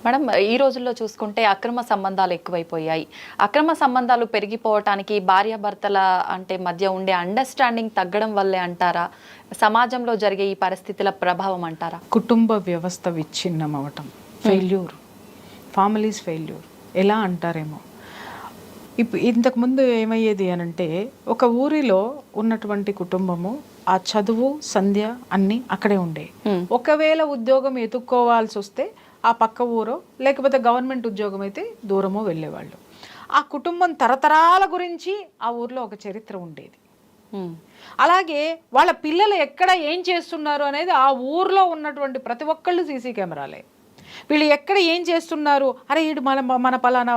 Madam, ఈ రోజుల్లో చూసుకుంటే అక్రమ సంబంధాలు ఎక్కువైపోయాయి. అక్రమ సంబంధాలు పెరిగిపోవటానికి భార్యాభర్తల మధ్య ఉండే అండర్‌స్టాండింగ్ తగ్గడం వల్లే అంటారా? సమాజంలో జరిగే ఈ పరిస్థితుల ప్రభావం అంటారా? కుటుంబ వ్యవస్థ విచ్ఛిన్నం అవ్వటం, ఫెయిల్యూర్, ఫ్యామిలీస్ ఫెయిల్యూర్ ఎలా అంటారేమో. ఇంతకుముందు ఏమయ్యేది అనంటే, ఒక ఊరిలో ఉన్నటువంటి కుటుంబము ఆ చదువు సంధ్య అన్నీ అక్కడే ఉండే. ఒకవేళ ఉద్యోగం ఎత్తుక్కోవాల్సి వస్తే ఆ పక్క ఊరో లేకపోతే గవర్నమెంట్ ఉద్యోగం అయితే దూరమో వెళ్ళేవాళ్ళు. ఆ కుటుంబం తరతరాల గురించి ఆ ఊర్లో ఒక చరిత్ర ఉండేది. అలాగే వాళ్ళ పిల్లలు ఎక్కడ ఏం చేస్తున్నారు అనేది ఆ ఊర్లో ఉన్నటువంటి ప్రతి ఒక్కళ్ళు సీసీ కెమెరాలే. వీళ్ళు ఎక్కడ ఏం చేస్తున్నారు, అరే వీడు మన పలానా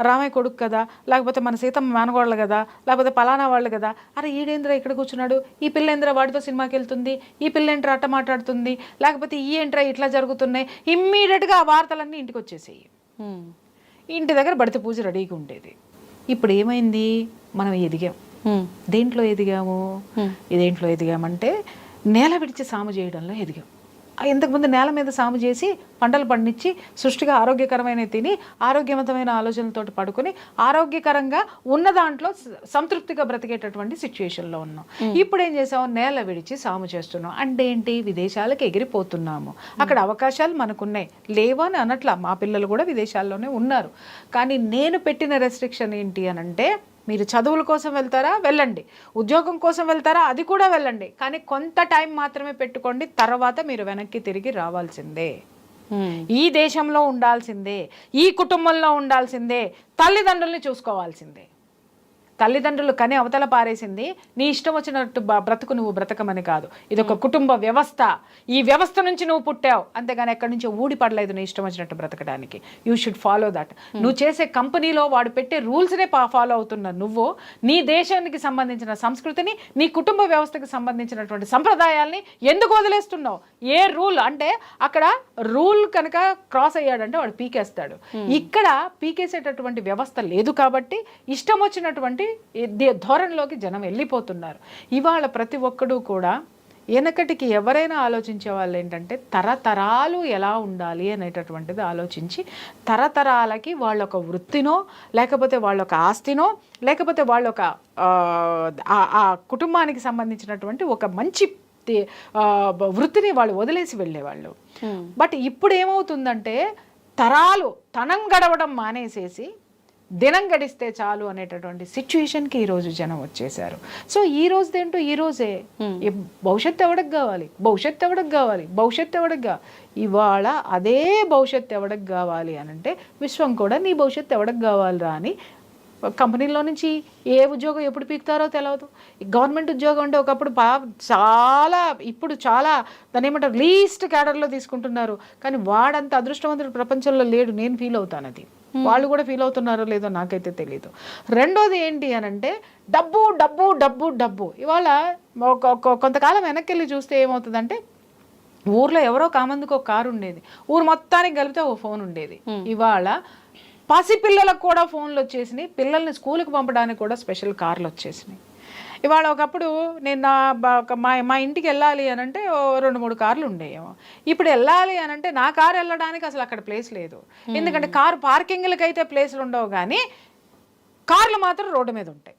రామయ్య కొడుకు కదా, లేకపోతే మన సీతమ్మ మేనగోళ్ళు కదా, లేకపోతే పలానా వాళ్ళు కదా, అరే ఈడేంద్ర ఇక్కడ కూర్చున్నాడు, ఈ పిల్లేంద్ర వాడితో సినిమాకి వెళ్తుంది, ఈ పిల్లేంట్రా అట్ట మాట్లాడుతుంది, లేకపోతే ఈ ఏంట్రా ఇట్లా జరుగుతున్నాయి, ఇమ్మీడియట్గా ఆ వార్తలన్నీ ఇంటికి వచ్చేసాయి. ఇంటి దగ్గర బడిత పూజ రెడీగా ఉండేది. ఇప్పుడు ఏమైంది, మనం ఎదిగాం. దేంట్లో ఎదిగాము? దేంట్లో ఎదిగామంటే నేల విడిచి సాము చేయడంలో ఎదిగాం. ఇంతకుముందు నేల మీద సాము చేసి పంటలు పండించి సృష్టిగా ఆరోగ్యకరమైన తిని ఆరోగ్యవంతమైన ఆలోచనలతోటి పడుకొని ఆరోగ్యకరంగా ఉన్న దాంట్లో సంతృప్తిగా బ్రతికేటటువంటి సిచ్యుయేషన్లో ఉన్నాం. ఇప్పుడు ఏం చేసాము, నేల విడిచి సాము చేస్తున్నాం. అంటే ఏంటి, విదేశాలకు ఎగిరిపోతున్నాము. అక్కడ అవకాశాలు మనకున్నాయి, లేవని అనట్లా, మా పిల్లలు కూడా విదేశాల్లోనే ఉన్నారు. కానీ నేను పెట్టిన రెస్ట్రిక్షన్ ఏంటి అనంటే, మీరు చదువుల కోసం వెళ్తారా వెళ్ళండి, ఉద్యోగం కోసం వెళ్తారా అది కూడా వెళ్ళండి, కానీ కొంత టైం మాత్రమే పెట్టుకోండి, తర్వాత మీరు వెనక్కి తిరిగి రావాల్సిందే, ఈ దేశంలో ఉండాల్సిందే, ఈ కుటుంబంలో ఉండాల్సిందే, తల్లిదండ్రుల్ని చూసుకోవాల్సిందే. తల్లిదండ్రులు కని అవతల పారేసింది నీ ఇష్టం వచ్చినట్టు బ్రతుకు నువ్వు బ్రతకమని కాదు. ఇది ఒక కుటుంబ వ్యవస్థ, ఈ వ్యవస్థ నుంచి నువ్వు పుట్టావు, అంతేగాని ఎక్కడి నుంచి ఊడి పడలేదు నీ ఇష్టం వచ్చినట్టు బ్రతకడానికి. You should follow that. నువ్వు చేసే కంపెనీలో వాడు పెట్టే రూల్స్నే ఫాలో అవుతున్నా నువ్వు నీ దేశానికి సంబంధించిన సంస్కృతిని, నీ కుటుంబ వ్యవస్థకి సంబంధించినటువంటి సంప్రదాయాల్ని ఎందుకు వదిలేస్తున్నావు? ఏ రూల్ అంటే అక్కడ రూల్ కనుక క్రాస్ అయ్యాడంటే వాడు పీకేస్తాడు. ఇక్కడ పీకేసేటటువంటి వ్యవస్థ లేదు కాబట్టి ఇష్టం వచ్చినటువంటి ధోరణిలోకి జనం వెళ్ళిపోతున్నారు. ఇవాళ ప్రతి ఒక్కడు కూడా వెనకటికి ఎవరైనా ఆలోచించే వాళ్ళు ఏంటంటే తరతరాలు ఎలా ఉండాలి అనేటటువంటిది ఆలోచించి తరతరాలకి వాళ్ళొక వృత్తినో లేకపోతే వాళ్ళొక ఆస్తినో లేకపోతే వాళ్ళొక ఆ కుటుంబానికి సంబంధించినటువంటి ఒక మంచి వృత్తిని వాళ్ళు వదిలేసి వెళ్ళేవాళ్ళు. బట్ ఇప్పుడు ఏమవుతుందంటే తరాలు తనం గడవడం మానేసేసి దినం గడిస్తే చాలు అనేటటువంటి సిచ్యుయేషన్కి ఈరోజు జనం వచ్చేసారు. సో ఈ రోజుదేంటో ఈ రోజే, భవిష్యత్తు ఎవడికి కావాలి, భవిష్యత్తు ఎవడికి కావాలి, భవిష్యత్తు ఎవడికి ఇవాళ అదే భవిష్యత్తు ఎవడికి కావాలి అనంటే విశ్వం కూడా నీ భవిష్యత్తు ఎవడికి కావాలిరా అని కంపెనీలో నుంచి ఏ ఉద్యోగం ఎప్పుడు పీకుతారో తెలియదు. గవర్నమెంట్ ఉద్యోగం అంటే ఒకప్పుడు చాలా, ఇప్పుడు చాలా దాని ఏమంటారు లీస్ట్ క్యాడర్లో తీసుకుంటున్నారు. కానీ వాడంత అదృష్టవంతుడు ప్రపంచంలో లేడు, నేను ఫీల్ అవుతాను. అది వాళ్ళు కూడా ఫీల్ అవుతున్నారో లేదో నాకైతే తెలీదు. రెండోది ఏంటి అనంటే డబ్బు డబ్బు డబ్బు డబ్బు. ఇవాళ కొంతకాలం వెనక్కి వెళ్ళి చూస్తే ఏమవుతుందంటే ఊర్లో ఎవరో కామందికి ఒక కారు ఉండేది, ఊరు మొత్తానికి కలిపితే ఓ ఫోన్ ఉండేది. ఇవాళ పసిపిల్లలకు కూడా ఫోన్లు వచ్చేసినాయి, పిల్లల్ని స్కూల్కి పంపడానికి కూడా స్పెషల్ కార్లు వచ్చేసినాయి. ఇవాళ ఒకప్పుడు నేను మా ఇంటికి వెళ్ళాలి అనంటే 2-3 కార్లు ఉండేయేమో. ఇప్పుడు వెళ్ళాలి అనంటే నా కారు వెళ్ళడానికి అసలు అక్కడ ప్లేస్ లేదు. ఎందుకంటే కారు పార్కింగ్లకి అయితే ప్లేస్లు ఉండవు, కానీ కార్లు మాత్రం రోడ్డు మీద ఉంటాయి.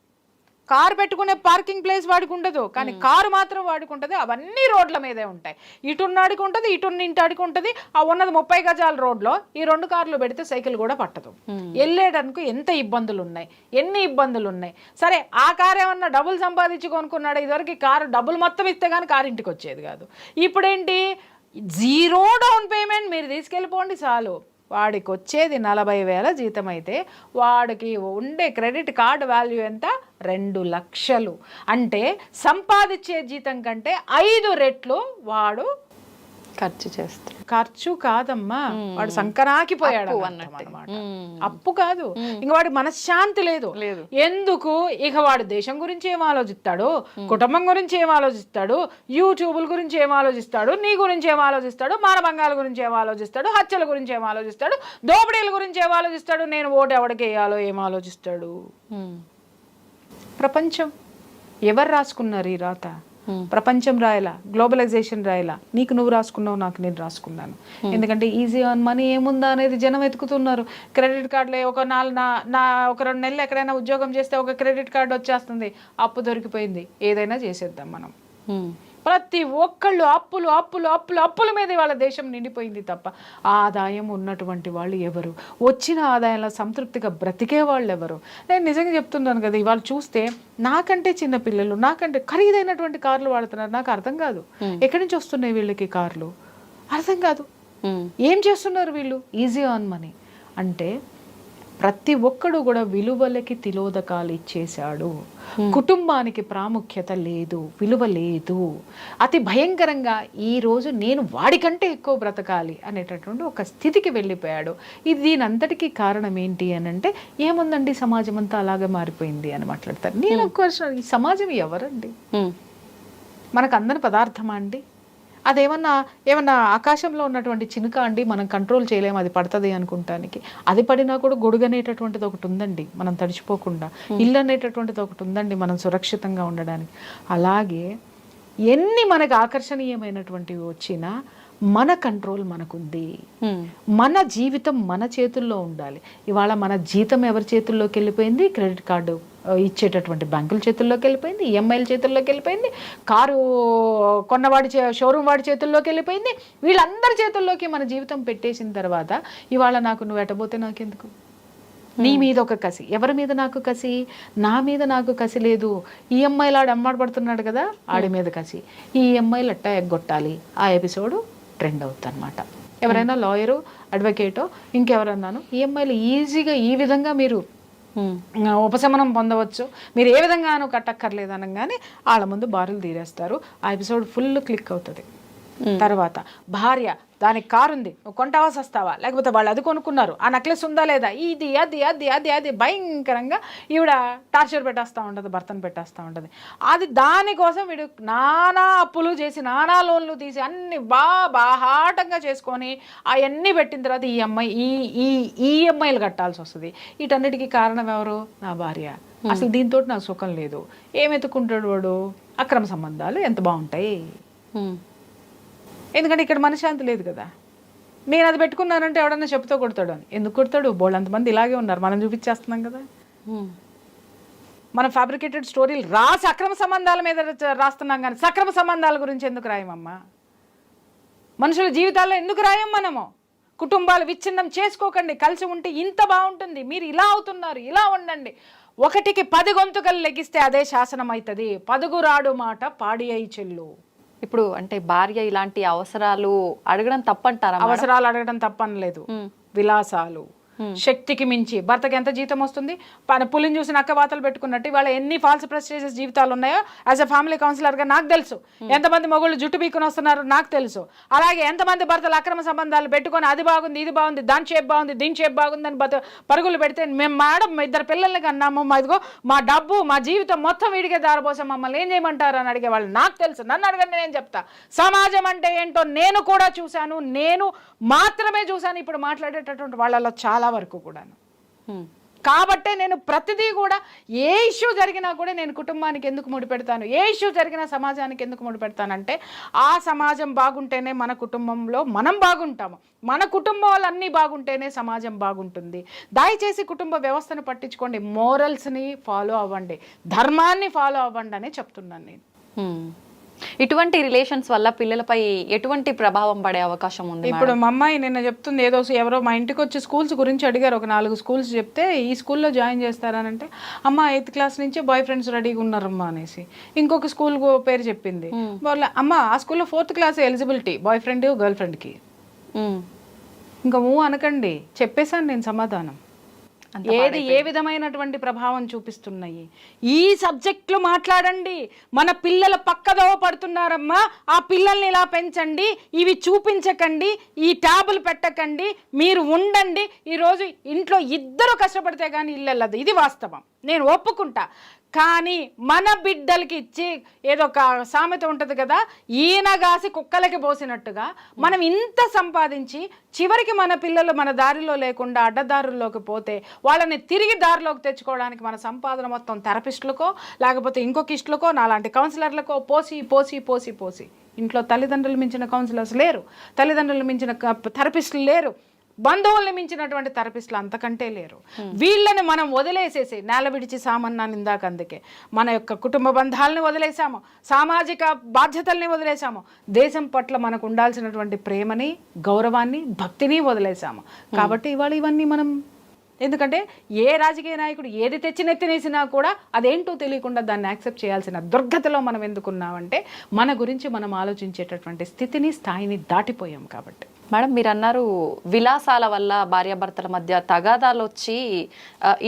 కారు పెట్టుకునే పార్కింగ్ ప్లేస్ వాడికి ఉండదు, కానీ కారు మాత్రం వాడికి ఉంటుంది. అవన్నీ రోడ్ల మీదే ఉంటాయి. ఇటున్నాడికి ఉంటుంది, ఇంటాడికి ఉంటుంది. ఆ ఉన్నది 30 గజాల రోడ్లో ఈ 2 కార్లు పెడితే సైకిల్ కూడా పట్టదు. వెళ్ళేటందుకు ఎంత ఇబ్బందులు ఉన్నాయి, ఎన్ని ఇబ్బందులు ఉన్నాయి. సరే ఆ కారు ఏమన్నా డబ్బులు సంపాదించి కొనుక్కున్నాడు, ఇదివరకు కారు డబ్బులు మొత్తం ఇస్తే కానీ కారు ఇంటికి వచ్చేది కాదు. ఇప్పుడేంటి, 0 డౌన్ పేమెంట్ మీరు తీసుకెళ్ళిపోండి చాలు. వాడికి వచ్చేది 40,000 జీతం అయితే వాడికి ఉండే క్రెడిట్ కార్డు వాల్యూ ఎంత, 2 లక్షలు. అంటే సంపాదించే జీతం కంటే 5 రెట్లు వాడు ఖర్చు చేస్తాడు. ఖర్చు కాదమ్మా, వాడు సంకరాకిపోయాడు అన్నమాట. అప్పు కాదు, ఇంక వాడి మనశ్శాంతి లేదు. ఎందుకు, ఇక వాడు దేశం గురించి ఏం ఆలోచిస్తాడు, కుటుంబం గురించి ఏం ఆలోచిస్తాడు, యూట్యూబుల గురించి ఏం ఆలోచిస్తాడు, నీ గురించి ఏం ఆలోచిస్తాడు, మానభంగాల గురించి ఏం ఆలోచిస్తాడు, హత్యల గురించి ఏం ఆలోచిస్తాడు, దోపిడీల గురించి ఏం ఆలోచిస్తాడు, నేను ఓటు ఎవడికి వేయాలో ఏం ఆలోచిస్తాడు. ప్రపంచం ఎవరు రాసుకున్నారు ఈ రాత? ప్రపంచం రాయలా, గ్లోబలైజేషన్ రాయలా, నీకు నువ్వు రాసుకున్నావు, నాకు నేను రాసుకున్నాను. ఎందుకంటే ఈజీ ఆన్ మనీ ఏముందా అనేది జనం వెతుకుతున్నారు. క్రెడిట్ కార్డులే ఒక ఒక 2 నెలలు ఎక్కడైనా ఉద్యోగం చేస్తే ఒక క్రెడిట్ కార్డు వచ్చేస్తుంది, అప్పు దొరికిపోయింది, ఏదైనా చేసేద్దాం మనం. ప్రతి ఒక్కళ్ళు అప్పులు అప్పులు అప్పులు అప్పుల మీద వాళ్ళ దేశం నిండిపోయింది తప్ప ఆదాయం ఉన్నటువంటి వాళ్ళు ఎవరు, వచ్చిన ఆదాయంలో సంతృప్తిగా బ్రతికే వాళ్ళు ఎవరు? నేను నిజంగా చెప్తున్నాను కదా, ఇవాళ చూస్తే నాకంటే చిన్న పిల్లలు, నాకంటే ఖరీదైనటువంటి కార్లు వాడుతున్నారు. నాకు అర్థం కాదు, ఎక్కడి నుంచి వస్తున్నాయి వీళ్ళకి కార్లు, అర్థం కాదు. ఏం చేస్తున్నారు వీళ్ళు? ఈజీ ఆన్ మనీ అంటే ప్రతి ఒక్కడు కూడా విలువలకి తిలోదకాలు ఇచ్చేశాడు. కుటుంబానికి ప్రాముఖ్యత లేదు, విలువ లేదు. అతి భయంకరంగా ఈరోజు నేను వాడికంటే ఎక్కువ బ్రతకాలి అనేటటువంటి ఒక స్థితికి వెళ్ళిపోయాడు. ఇది దీనంతటికీ కారణం ఏంటి అని అంటే, ఏముందండి సమాజం అంతా అలాగే మారిపోయింది అని మాట్లాడతారు. నేను ఒక క్వశ్చన్, ఈ సమాజం ఎవరండి? మనకు అందని పదార్థమా అండి? ఏమన్నా ఆకాశంలో ఉన్నటువంటి చినుక అండి, మనం కంట్రోల్ చేయలేము, అది పడుతుంది అనుకుంటానికి. అది పడినా కూడా గొడుగు అనేటటువంటిది ఒకటి ఉందండి, మనం తడిచిపోకుండా. ఇల్లు అనేటటువంటిది ఒకటి ఉందండి, మనం సురక్షితంగా ఉండడానికి. అలాగే ఎన్ని మనకు ఆకర్షణీయమైనటువంటివి వచ్చినా మన కంట్రోల్ మనకుంది. మన జీవితం మన చేతుల్లో ఉండాలి. ఇవాళ మన జీతం ఎవరి చేతుల్లోకి వెళ్ళిపోయింది? క్రెడిట్ కార్డు ఇచ్చేటటువంటి బ్యాంకుల చేతుల్లోకి వెళ్ళిపోయింది, ఈఎంఐల చేతుల్లోకి వెళ్ళిపోయింది, కారు కొన్నవాడి షోరూమ్ వాడి చేతుల్లోకి వెళ్ళిపోయింది. వీళ్ళందరి చేతుల్లోకి మన జీవితం పెట్టేసిన తర్వాత ఇవాళ నాకు నువ్వు ఎటబోతే నాకెందుకు? నీ మీద ఒక కసి. ఎవరి మీద నాకు కసి? నా మీద నాకు కసి లేదు. ఈఎంఐలు ఆడు అమ్మాడబడుతున్నాడు కదా, ఆడి మీద కసి. ఈ ఈఎంఐలు ఎట్టా ఎగ్గొట్టాలి, ఆ ఎపిసోడు ట్రెండ్ అవుతుంది అనమాట. ఎవరైనా లాయరు, అడ్వకేటో, ఇంకెవరన్నాను ఈఎంఐలు ఈజీగా ఈ విధంగా మీరు ఉపశమనం పొందవచ్చు, మీరు ఏ విధంగానూ కట్టక్కర్లేదు అనగానే వాళ్ళ ముందు బారులు తీరేస్తారు. ఆ ఎపిసోడ్ ఫుల్ క్లిక్ అవుతుంది. తర్వాత భార్య, దానికి కారు ఉంది, నువ్వు కొంటావా సస్తావా, లేకపోతే వాళ్ళు అది కొనుక్కున్నారు, ఆ నెక్లెస్ ఉందా లేదా, ఇది అది అది అది అది భయంకరంగా ఈవిడ టార్చర్ పెట్టేస్తూ ఉంటుంది, భర్తను పెట్టేస్తూ ఉంటుంది. అది దానికోసం వీడు నానా అప్పులు చేసి, నానా లోన్లు తీసి, అన్ని బాహాటంగా చేసుకొని అవన్నీ పెట్టిన తర్వాత ఈఎంఐలు కట్టాల్సి వస్తుంది. వీటన్నిటికీ కారణం ఎవరు? నా భార్య. అసలు దీంతో నాకు సుఖం లేదు. ఏం ఎత్తుకుంటాడు వాడు? అక్రమ సంబంధాలు ఎంత బాగుంటాయి. ఎందుకంటే ఇక్కడ మనశ్శాంతి లేదు కదా. నేను అది పెట్టుకున్నానంటే ఎవడన్నా చెప్పుతో కొడతాడు అని. ఎందుకు కొడతాడు? బోళ్ళంతమంది ఇలాగే ఉన్నారు, మనం చూపించేస్తున్నాం కదా. మనం ఫ్యాబ్రికేటెడ్ స్టోరీలు రాసి అక్రమ సంబంధాల మీద రాస్తున్నాం, కానీ సక్రమ సంబంధాల గురించి ఎందుకు రాయమమ్మా? మనుషుల జీవితాల్లో ఎందుకు రాయం మనము? కుటుంబాలు విచ్ఛిన్నం చేసుకోకండి, కలిసి ఉంటే ఇంత బాగుంటుంది, మీరు ఇలా అవుతున్నారు, ఇలా ఉండండి. 1కి 10 గొంతుకలు లెగిస్తే అదే శాసనం అవుతుంది. పదుగురాడు మాట పాడి అయి చెల్లు. ఇప్పుడు అంటే భార్య ఇలాంటి అవసరాలు అడగడం తప్పంటారా? అవసరాలు అడగడం తప్పనలేదు. విలాసాలు, శక్తికి మించి భర్తకి ఎంత జీతం వస్తుంది, పులిని చూసి నక్క వాతలు పెట్టుకున్నట్టు ఇవాళ ఎన్ని ఫాల్స్ ప్రెస్టేజెస్ జీవితాలు ఉన్నాయో యాజ్ అ ఫ్యామిలీ కౌన్సిలర్గా నాకు తెలుసు. ఎంతమంది మొగుళ్ళు జుట్టు పీక్కుని వస్తున్నారు నాకు తెలుసు. అలాగే ఎంతమంది భర్తలు అక్రమ సంబంధాలు పెట్టుకొని అది బాగుంది, ఇది బాగుంది, దాని షేప్ బాగుంది, దీని షేప్ బాగుంది అని పరుగులు పెడితే, మేము మేడం 2 పిల్లల్ని కన్నాము, ఇదిగో మా డబ్బు మా జీవితం మొత్తం వీడికే దారిపోసాం, మమ్మల్ని ఏం చేయమంటారు అని అడిగే వాళ్ళు నాకు తెలుసు. నన్ను అడగండి, నేను చెప్తా. సమాజం అంటే ఏంటో నేను కూడా చూశాను, నేను మాత్రమే చూశాను ఇప్పుడు మాట్లాడేటటువంటి వాళ్ళలో చాలా వరకు కూడాను. కాబట్టే నేను ప్రతిదీ కూడా ఏ ఇష్యూ జరిగినా కూడా నేను కుటుంబానికి ఎందుకు ముడిపెడతాను, ఏ ఇష్యూ జరిగినా సమాజానికి ఎందుకు ముడిపెడతానంటే ఆ సమాజం బాగుంటేనే మన కుటుంబంలో మనం బాగుంటాము, మన కుటుంబాలన్నీ బాగుంటేనే సమాజం బాగుంటుంది. దయచేసి కుటుంబ వ్యవస్థను పట్టించుకోండి, మోరల్స్ని ఫాలో అవ్వండి, ధర్మాన్ని ఫాలో అవ్వండి అని చెప్తున్నాను నేను. ఇటువంటి రిలేషన్స్ వల్ల పిల్లలపై ఎటువంటి ప్రభావం పడే అవకాశం ఉంది? ఇప్పుడు మా అమ్మాయి నిన్న చెప్తుంది, ఎవరో మా ఇంటికి వచ్చి స్కూల్స్ గురించి అడిగారు, ఒక 4 స్కూల్స్ చెప్తే ఈ స్కూల్లో జాయిన్ చేస్తారనంటే, అమ్మ 8th క్లాస్ నుంచే బాయ్ ఫ్రెండ్స్ రెడీగా ఉన్నారమ్మా అనేసి ఇంకొక స్కూల్ పేరు చెప్పింది. వాళ్ళ అమ్మ ఆ స్కూల్లో 4th class eligibility, boy friend girl ఫ్రెండ్కి. ఇంకా అనకండి, చెప్పేశాను నేను సమాధానం. ఏది ఏ విధమైనటువంటి ప్రభావం చూపిస్తున్నాయి, ఈ సబ్జెక్టులు మాట్లాడండి. మన పిల్లలు పక్కదోవ పడుతున్నారమ్మా, ఆ పిల్లల్ని ఇలా పెంచండి, ఇవి చూపించకండి, ఈ ట్యాబులు పెట్టకండి, మీరు ఉండండి. ఈరోజు ఇంట్లో 2 కష్టపడితే కానీ ఇల్లు వెళ్ళదు, ఇది వాస్తవం, నేను ఒప్పుకుంటా. కానీ మన బిడ్డలకి ఇచ్చి ఏదో ఒక సామెత ఉంటుంది కదా, ఈయన గాసి కుక్కలకి పోసినట్టుగా మనం ఇంత సంపాదించి చివరికి మన పిల్లలు మన దారిలో లేకుండా అడ్డదారుల్లోకి పోతే వాళ్ళని తిరిగి దారిలోకి తెచ్చుకోవడానికి మన సంపాదన మొత్తం థెరపిస్టులకో లేకపోతే ఇంకొక ఇష్టలకో నాలాంటి కౌన్సిలర్లకో పోసి పోసి పోసి పోసి ఇంట్లో తల్లిదండ్రులు మించిన కౌన్సిలర్స్ లేరు, తల్లిదండ్రులు మించిన థెరపిస్టులు లేరు, బంధువుల్ని మించినటువంటి థెరపిస్టులు అంతకంటే లేరు. వీళ్ళని మనం వదిలేసేసి నేల విడిచి సామన్నాను ఇందాక, అందుకే మన యొక్క కుటుంబ బంధాలని వదిలేసాము, సామాజిక బాధ్యతల్ని వదిలేసాము, దేశం పట్ల మనకు ఉండాల్సినటువంటి ప్రేమని గౌరవాన్ని భక్తిని వదిలేసాము. కాబట్టి ఇవాళ ఇవన్నీ మనం, ఎందుకంటే ఏ రాజకీయ నాయకుడు ఏది తెచ్చినెత్తినేసినా కూడా అదేంటో తెలియకుండా దాన్ని యాక్సెప్ట్ చేయాల్సిన దుర్గతిలో మనం ఎందుకున్నామంటే మన గురించి మనం ఆలోచించేటటువంటి స్థితిని స్థాయిని దాటిపోయాం కాబట్టి. మేడం, మీరు అన్నారు విలాసాల వల్ల భార్యాభర్తల మధ్య తగాదాలు వచ్చి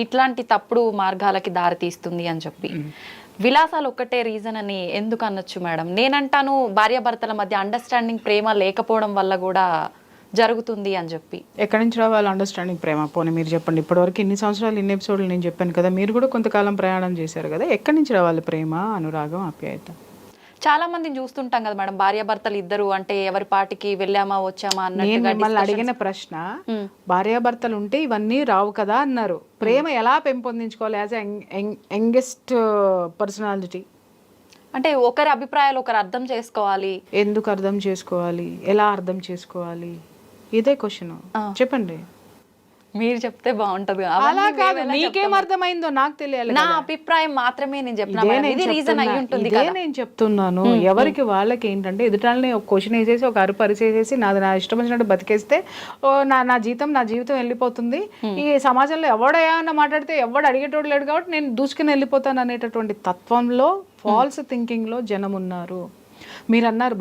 ఇట్లాంటి తప్పుడు మార్గాలకి దారి తీస్తుంది అని చెప్పి. విలాసాలు ఒక్కటే రీజన్ అని ఎందుకు అనొచ్చు మేడం? నేనంటాను భార్యాభర్తల మధ్య అండర్స్టాండింగ్ ప్రేమ లేకపోవడం వల్ల కూడా జరుగుతుంది అని చెప్పి. ఎక్కడి నుంచి రావాలి అండర్స్టాండింగ్ ప్రేమ? పోనీ మీరు చెప్పండి. ఇప్పటివరకు ఇన్ని సంవత్సరాలు ఇన్ని ఎపిసోడ్లు నేను చెప్పాను కదా, మీరు కూడా కొంతకాలం ప్రయాణం చేశారు కదా, ఎక్కడి నుంచి రావాలి ప్రేమ, అనురాగం, ఆప్యాయత? చాలా మందిని చూస్తుంటాం కదా మేడం, భార్యాభర్తలు ఇద్దరు అంటే ఎవరి పాటికి వెళ్ళామా వచ్చామా అన్నట్టుగా. మిమ్మల్ని అడిగిన ప్రశ్న, భార్యాభర్తలు ఉంటే ఇవన్నీ రావు కదా అన్నారు. ప్రేమ ఎలా పెంపొందించుకోవాలి యాజ్ యంగెస్ట్ పర్సనాలిటీ? అంటే ఒకరి అభిప్రాయాలు ఒకరు అర్థం చేసుకోవాలి. ఎందుకు అర్థం చేసుకోవాలి, ఎలా అర్థం చేసుకోవాలి, ఇదే క్వశ్చన్. చెప్పండి, మీరు చెప్తే బాగుంటది. అలా కాదు, మీకేం అర్థమైందో నాకు తెలియాలి. నా అభిప్రాయం మాత్రమే నేను నేను చెప్తున్నాను. ఎవరికి వాళ్ళకి ఏంటంటే ఎదుటాలని ఒక క్వశ్చన్ వేసేసి ఒక అరుపు అరిసేసేసి నాది నా ఇష్టం వచ్చినట్టు బతికేస్తే నా జీవితం వెళ్ళిపోతుంది. ఈ సమాజంలో ఎవడేమన్నా మాట్లాడితే ఎవడు అడిగేటోడు లేడు కాబట్టి నేను దూసుకుని వెళ్ళిపోతాను అనేటటువంటి తత్వంలో, ఫాల్స్ థింకింగ్ లో జనం ఉన్నారు. మీరు అన్నారు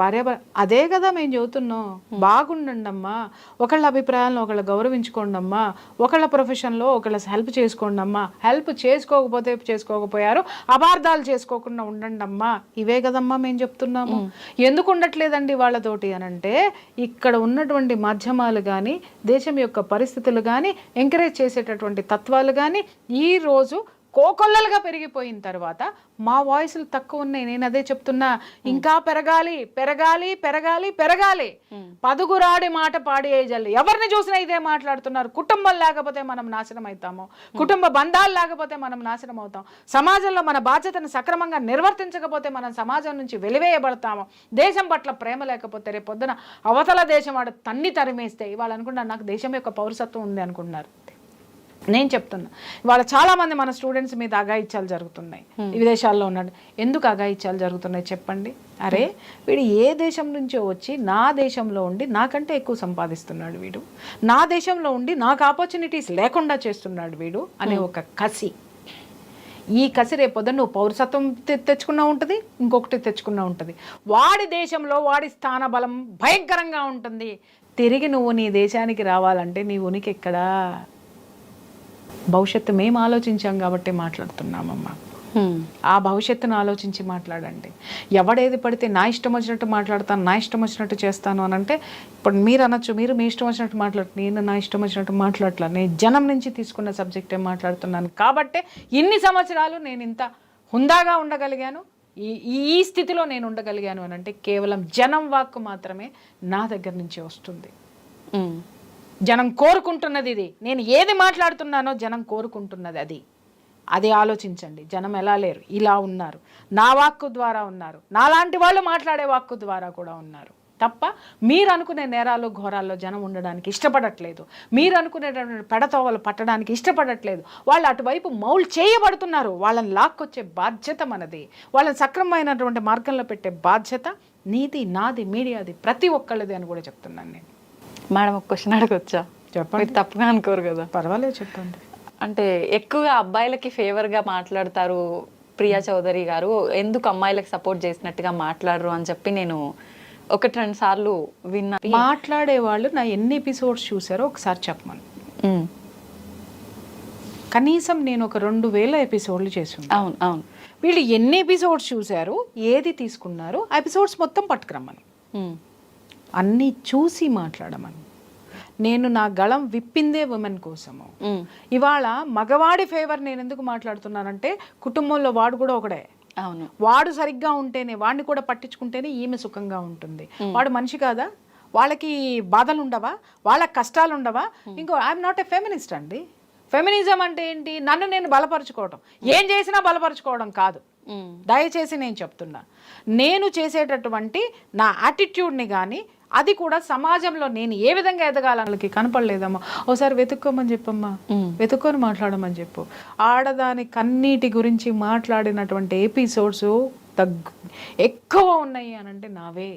అదే కదా మేము చెబుతున్నాం, బాగుండండి అమ్మా, ఒకళ్ళ అభిప్రాయాలను ఒకళ్ళు గౌరవించుకోండి అమ్మా, ఒకళ్ళ ప్రొఫెషన్లో ఒకళ్ళ హెల్ప్ చేసుకోండి అమ్మా, హెల్ప్ చేసుకోకపోయారు అపార్థాలు చేసుకోకుండా ఉండండి అమ్మా, ఇవే కదమ్మా మేము చెప్తున్నాము. ఎందుకు ఉండట్లేదండి వాళ్ళతోటి అనంటే, ఇక్కడ ఉన్నటువంటి మాధ్యమాలు కానీ దేశం యొక్క పరిస్థితులు కానీ ఎంకరేజ్ చేసేటటువంటి తత్వాలు కానీ ఈరోజు కోకొల్లలుగా పెరిగిపోయిన తర్వాత మా వాయిస్లు తక్కువ ఉన్నాయి. నేను అదే చెప్తున్నా, ఇంకా పెరగాలి పెరగాలి పెరగాలి పెరగాలి. పదుగురాడి మాట పాడేయజల్లి. ఎవరిని చూసినా ఇదే మాట్లాడుతున్నారు. కుటుంబం లేకపోతే మనం నాశనం అవుతాము, కుటుంబ బంధాలు లేకపోతే మనం నాశనం అవుతాం, సమాజంలో మన బాధ్యతను సక్రమంగా నిర్వర్తించకపోతే మనం సమాజం నుంచి వెలివేయబడతాము, దేశం పట్ల ప్రేమ లేకపోతే రేపు పొద్దున అవతల దేశం వాడు తన్ని తరిమేస్తే ఇవాళ అనుకుంటున్నారు నాకు దేశం యొక్క పౌరసత్వం ఉంది అనుకుంటున్నారు. నేను చెప్తున్నా, ఇవాళ చాలా మంది మన స్టూడెంట్స్ మీద అఘాయిత్యాలు జరుగుతున్నాయి. విదేశాల్లో ఉన్నాడు, ఎందుకు అఘాయిత్యాలు జరుగుతున్నాయి చెప్పండి? అరే వీడు ఏ దేశం నుంచో వచ్చి నా దేశంలో ఉండి నాకంటే ఎక్కువ సంపాదిస్తున్నాడు వీడు, నా దేశంలో ఉండి నాకు ఆపర్చునిటీస్ లేకుండా చేస్తున్నాడు వీడు అనే ఒక కసి. ఈ కసి రేపొద్దు నువ్వు పౌరసత్వం తెచ్చుకున్నా ఉంటుంది, ఇంకొకటి తెచ్చుకున్నా ఉంటుంది. వాడి దేశంలో వాడి స్థాన బలం భయంకరంగా ఉంటుంది. తిరిగి నువ్వు నీ దేశానికి రావాలంటే నీ ఉనికి ఎక్కడా? భవిష్యత్తు మేము ఆలోచించాం కాబట్టి మాట్లాడుతున్నామమ్మా. ఆ భవిష్యత్తును ఆలోచించి మాట్లాడండి. ఎవడేది పడితే నా ఇష్టం వచ్చినట్టు మాట్లాడతాను, నా ఇష్టం వచ్చినట్టు చేస్తాను అని అంటే, ఇప్పుడు మీరు అనొచ్చు మీరు మీ ఇష్టం వచ్చినట్టు మాట్లాడు, నేను నా ఇష్టం వచ్చినట్టు మాట్లాడట్లా, నేను జనం నుంచి తీసుకున్న సబ్జెక్టే మాట్లాడుతున్నాను. కాబట్టే ఇన్ని సంవత్సరాలు నేను ఇంత హుందాగా ఉండగలిగాను, ఈ స్థితిలో నేను ఉండగలిగాను అని అంటే కేవలం జనం వాక్కు మాత్రమే నా దగ్గర నుంచి వస్తుంది. జనం కోరుకుంటున్నది ఇది. నేను ఏది మాట్లాడుతున్నానో జనం కోరుకుంటున్నది అది ఆలోచించండి. జనం ఎలా లేరు, ఇలా ఉన్నారు. నా వాక్కు ద్వారా ఉన్నారు, నాలాంటి వాళ్ళు మాట్లాడే వాక్కు ద్వారా కూడా ఉన్నారు తప్ప మీరు అనుకునే నేరాలు ఘోరాల్లో జనం ఉండడానికి ఇష్టపడట్లేదు. మీరు అనుకునేటటువంటి పెడతోవలు పట్టడానికి ఇష్టపడట్లేదు. వాళ్ళు అటువైపు మౌల్ చేయబడుతున్నారు. వాళ్ళని లాక్కొచ్చే బాధ్యత మనది, వాళ్ళని సక్రమమైనటువంటి మార్గంలో పెట్టే బాధ్యత నీది, నాది, మీడియాది, ప్రతి ఒక్కళ్ళది అని కూడా చెప్తున్నాను నేను. మేడం ఒక క్వశ్చన్ అడగొచ్చా? చెప్పండి. తప్పుగా అనుకోరు కదా? పర్వాలేదు, చెప్పండి. అంటే ఎక్కువగా అబ్బాయిలకి ఫేవర్గా మాట్లాడతారు ప్రియా చౌదరి గారు, ఎందుకు అమ్మాయిలకు సపోర్ట్ చేసినట్టుగా మాట్లాడరు అని చెప్పి నేను 1-2 సార్లు విన్నా. మాట్లాడేవాళ్ళు నా ఎన్ని ఎపిసోడ్స్ చూసారో ఒకసారి చెప్పమను. కనీసం నేను ఒక 2000 ఎపిసోడ్లు చేసాను. అవును అవును. వీళ్ళు ఎన్ని ఎపిసోడ్స్ చూశారు, ఏది తీసుకున్నారు, ఆ ఎపిసోడ్స్ మొత్తం పట్టుకురమ్మను, అన్నీ చూసి మాట్లాడమని. నేను నా గళం విప్పిందే ఉమెన్ కోసము. ఇవాళ మగవాడి ఫేవర్ నేను ఎందుకు మాట్లాడుతున్నానంటే కుటుంబంలో వాడు కూడా ఒకడే. అవును, వాడు సరిగ్గా ఉంటేనే, వాడిని కూడా పట్టించుకుంటేనే ఈమె సుఖంగా ఉంటుంది. వాడు మనిషి కాదా? వాళ్ళకి బాధలు ఉండవా? వాళ్ళకి కష్టాలు ఉండవా? ఇంకో ఐఎమ్ నాట్ ఎ ఫెమినిస్ట్ అండి. ఫెమినిజం అంటే ఏంటి? నన్ను నేను బలపరచుకోవడం, ఏం చేసినా బలపరచుకోవడం కాదు. దయచేసి నేను చెప్తున్నా, నేను చేసేటటువంటి నా యాటిట్యూడ్ని కానీ అది కూడా సమాజంలో నేను ఏ విధంగా ఎదగాలకి కనపడలేదమ్మా. ఒకసారి వెతుక్కోమని చెప్పమ్మా, వెతుక్కొని మాట్లాడమని చెప్పు. ఆడదాని కన్నీటి గురించి మాట్లాడినటువంటి ఎపిసోడ్స్ ఎక్కువ ఉన్నాయి అని అంటే నావే.